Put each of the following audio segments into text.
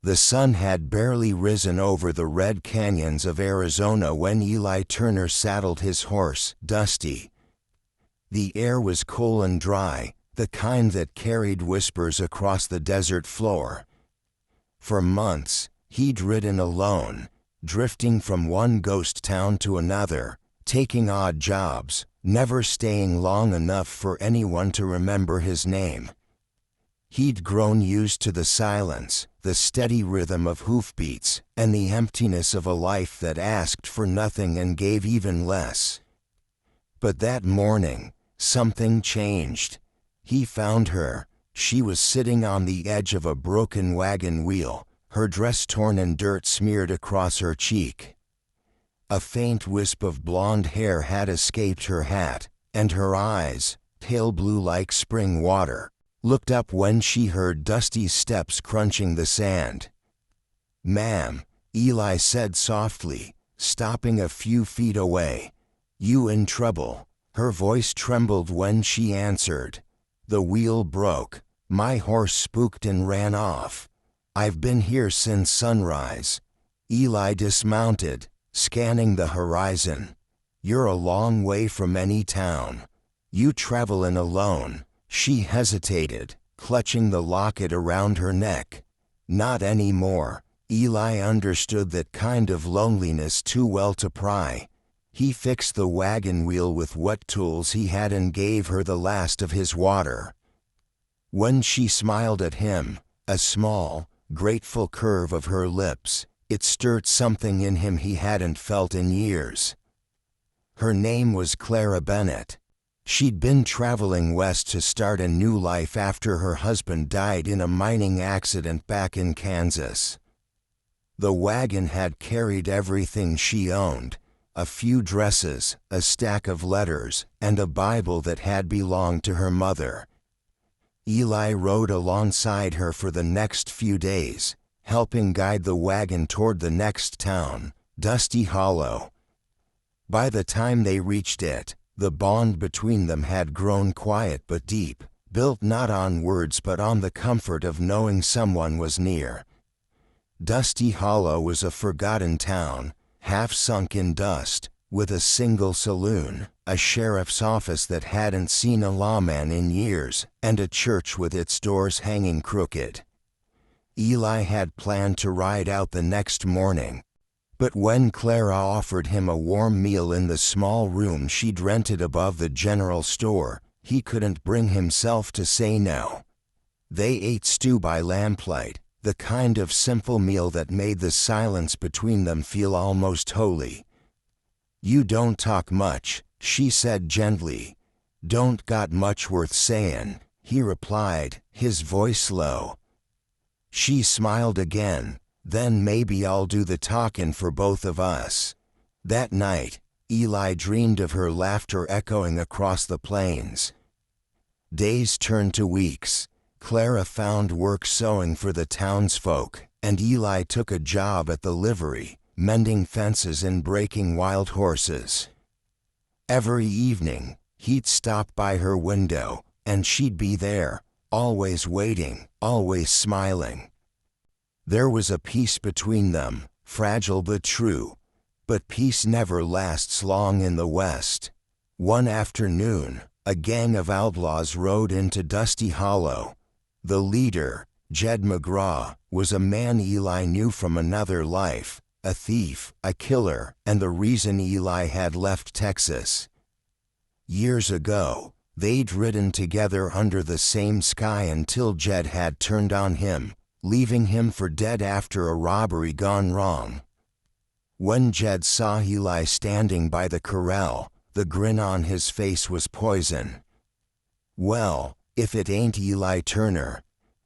The sun had barely risen over the red canyons of Arizona when Eli Turner saddled his horse, Dusty. The air was cool and dry, the kind that carried whispers across the desert floor. For months, he'd ridden alone, drifting from one ghost town to another, taking odd jobs, never staying long enough for anyone to remember his name. He'd grown used to the silence, the steady rhythm of hoofbeats, and the emptiness of a life that asked for nothing and gave even less. But that morning, something changed. He found her. She was sitting on the edge of a broken wagon wheel, her dress torn and dirt smeared across her cheek. A faint wisp of blonde hair had escaped her hat, and her eyes, pale blue like spring water, looked up when she heard Dusty's steps crunching the sand. "Ma'am," Eli said softly, stopping a few feet away. "You in trouble?" Her voice trembled when she answered. "The wheel broke. My horse spooked and ran off. I've been here since sunrise." Eli dismounted, scanning the horizon. "You're a long way from any town. You travelin' alone?" She hesitated, clutching the locket around her neck. "Not anymore." Eli understood that kind of loneliness too well to pry. He fixed the wagon wheel with what tools he had and gave her the last of his water. When she smiled at him, a small, grateful curve of her lips, it stirred something in him he hadn't felt in years. Her name was Clara Bennett. She'd been traveling west to start a new life after her husband died in a mining accident back in Kansas. The wagon had carried everything she owned: a few dresses, a stack of letters, and a Bible that had belonged to her mother. Eli rode alongside her for the next few days, helping guide the wagon toward the next town, Dusty Hollow. By the time they reached it, the bond between them had grown quiet but deep, built not on words but on the comfort of knowing someone was near. Dusty Hollow was a forgotten town, half sunk in dust, with a single saloon, a sheriff's office that hadn't seen a lawman in years, and a church with its doors hanging crooked. Eli had planned to ride out the next morning, but when Clara offered him a warm meal in the small room she'd rented above the general store, he couldn't bring himself to say no. They ate stew by lamplight, the kind of simple meal that made the silence between them feel almost holy. "You don't talk much," she said gently. "Don't got much worth sayin'," he replied, his voice low. She smiled again. "Then maybe I'll do the talkin' for both of us." That night, Eli dreamed of her laughter echoing across the plains. Days turned to weeks. Clara found work sewing for the townsfolk, and Eli took a job at the livery, mending fences and breaking wild horses. Every evening, he'd stop by her window, and she'd be there, always waiting, always smiling. There was a peace between them, fragile but true. But peace never lasts long in the West. One afternoon, a gang of outlaws rode into Dusty Hollow. The leader, Jed McGraw, was a man Eli knew from another life, a thief, a killer, and the reason Eli had left Texas. Years ago, they'd ridden together under the same sky until Jed had turned on him, leaving him for dead after a robbery gone wrong. When Jed saw Eli standing by the corral, the grin on his face was poison. "Well, if it ain't Eli Turner.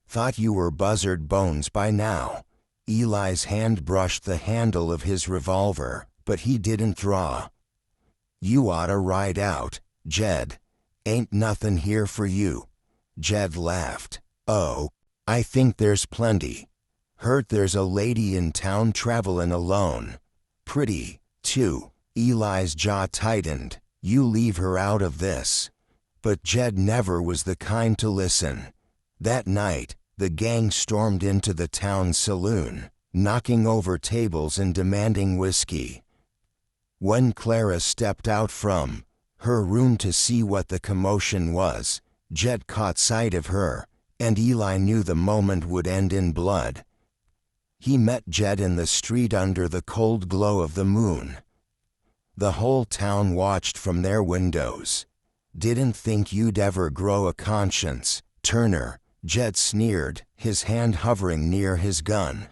Thought you were buzzard bones by now." Eli's hand brushed the handle of his revolver, but he didn't draw. "You oughta ride out, Jed. Ain't nothin' here for you." Jed laughed. "Oh, I think there's plenty. Heard there's a lady in town travelin' alone. Pretty, too." Eli's jaw tightened. "You leave her out of this." But Jed never was the kind to listen. That night, the gang stormed into the town saloon, knocking over tables and demanding whiskey. When Clara stepped out from her room to see what the commotion was, Jet caught sight of her, and Eli knew the moment would end in blood. He met Jet in the street under the cold glow of the moon. The whole town watched from their windows. "Didn't think you'd ever grow a conscience, Turner," Jet sneered, his hand hovering near his gun.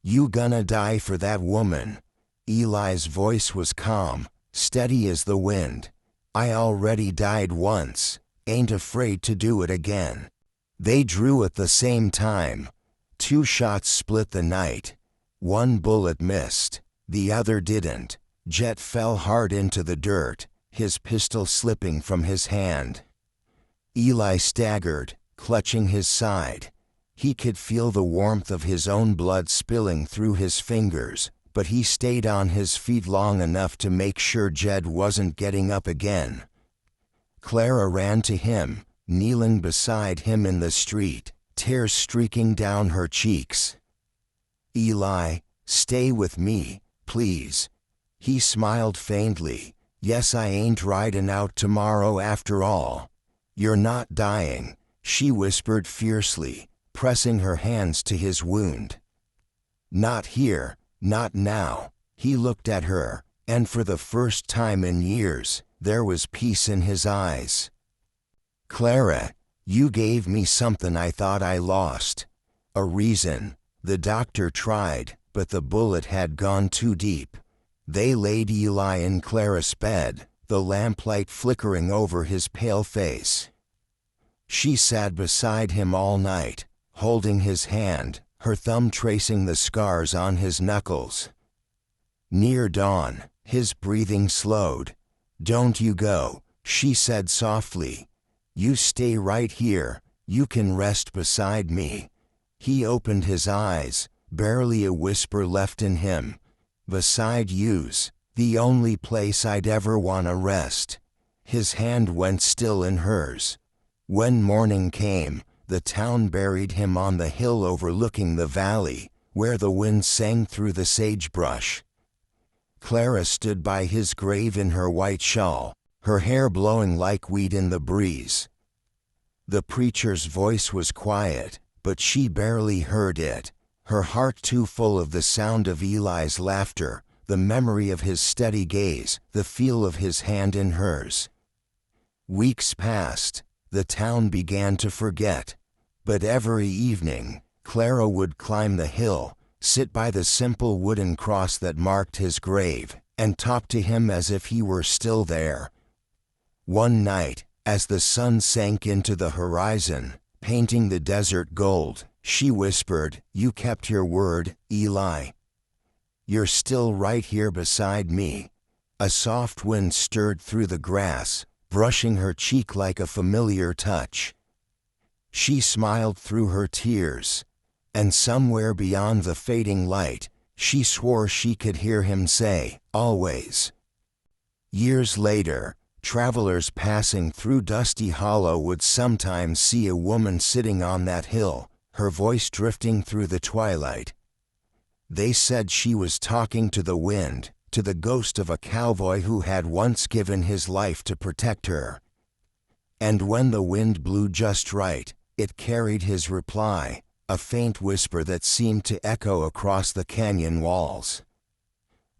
"You gonna die for that woman?" Eli's voice was calm, steady as the wind. "I already died once, ain't afraid to do it again." They drew at the same time. 2 shots split the night. One bullet missed, the other didn't. Jet fell hard into the dirt, his pistol slipping from his hand. Eli staggered, clutching his side. He could feel the warmth of his own blood spilling through his fingers, but he stayed on his feet long enough to make sure Jed wasn't getting up again. Clara ran to him, kneeling beside him in the street, tears streaking down her cheeks. "Eli, stay with me, please." He smiled faintly. "Yes, I ain't riding out tomorrow after all." "You're not dying," she whispered fiercely, pressing her hands to his wound. "Not here, not now." He looked at her, and for the first time in years, there was peace in his eyes. "Clara, you gave me something I thought I lost. A reason." The doctor tried, but the bullet had gone too deep. They laid Eli in Clara's bed, the lamplight flickering over his pale face. She sat beside him all night, holding his hand, her thumb tracing the scars on his knuckles. Near dawn, his breathing slowed. "Don't you go," she said softly. "You stay right here, you can rest beside me." He opened his eyes, barely a whisper left in him. "Beside you's the only place I'd ever wanna rest." His hand went still in hers. When morning came, the town buried him on the hill overlooking the valley, where the wind sang through the sagebrush. Clara stood by his grave in her white shawl, her hair blowing like wheat in the breeze. The preacher's voice was quiet, but she barely heard it, her heart too full of the sound of Eli's laughter, the memory of his steady gaze, the feel of his hand in hers. Weeks passed, the town began to forget. But every evening, Clara would climb the hill, sit by the simple wooden cross that marked his grave, and talk to him as if he were still there. One night, as the sun sank into the horizon, painting the desert gold, she whispered, "You kept your word, Eli. You're still right here beside me." A soft wind stirred through the grass, brushing her cheek like a familiar touch. She smiled through her tears, and somewhere beyond the fading light, she swore she could hear him say, "Always." Years later, travelers passing through Dusty Hollow would sometimes see a woman sitting on that hill, her voice drifting through the twilight. They said she was talking to the wind, to the ghost of a cowboy who had once given his life to protect her. And when the wind blew just right, it carried his reply, a faint whisper that seemed to echo across the canyon walls.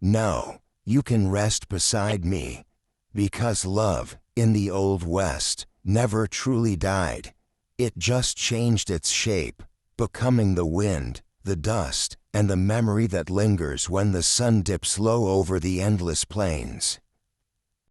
"No, you can rest beside me." Because love, in the Old West, never truly died. It just changed its shape, becoming the wind, the dust, and the memory that lingers when the sun dips low over the endless plains.